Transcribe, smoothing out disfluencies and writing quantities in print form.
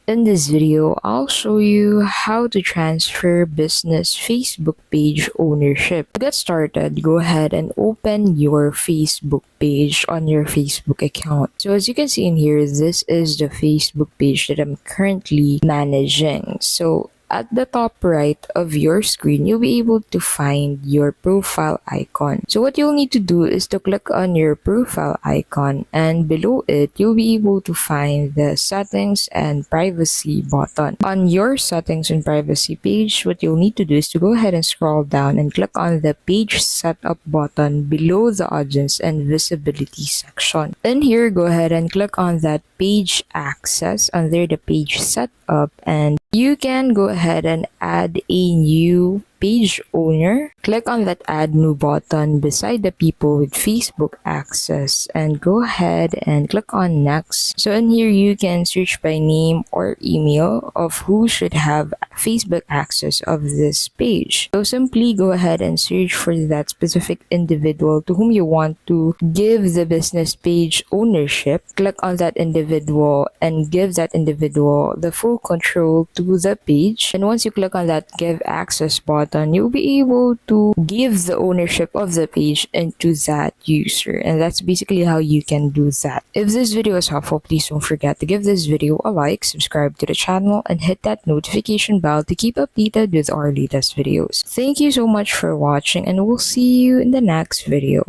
In this video, I'll show you how to transfer business Facebook page ownership. To get started, go ahead and open your Facebook page on your Facebook account. So as you can see in here, this is the Facebook page that I'm currently managing. So at the top right of your screen, you'll be able to find your profile icon. So what you'll need to do is to click on your profile icon, and below it, you'll be able to find the settings and privacy button. On your settings and privacy page, what you'll need to do is to go ahead and scroll down and click on the page setup button below the audience and visibility section. Then here, go ahead and click on that page access under the page setup, and you can go ahead and add a new page owner. Click on that add new button beside the people with Facebook access and go ahead and click on next. So in here, you can search by name or email of who should have Facebook access of this page. So simply go ahead and search for that specific individual to whom you want to give the business page ownership. Click on that individual and give that individual the full control to the page. And once you click on that give access button, you'll be able to give the ownership of the page into that user. And that's basically how you can do that. If this video is helpful, please don't forget to give this video a like, subscribe to the channel, and hit that notification bell to keep updated with our latest videos. Thank you so much for watching, and we'll see you in the next video.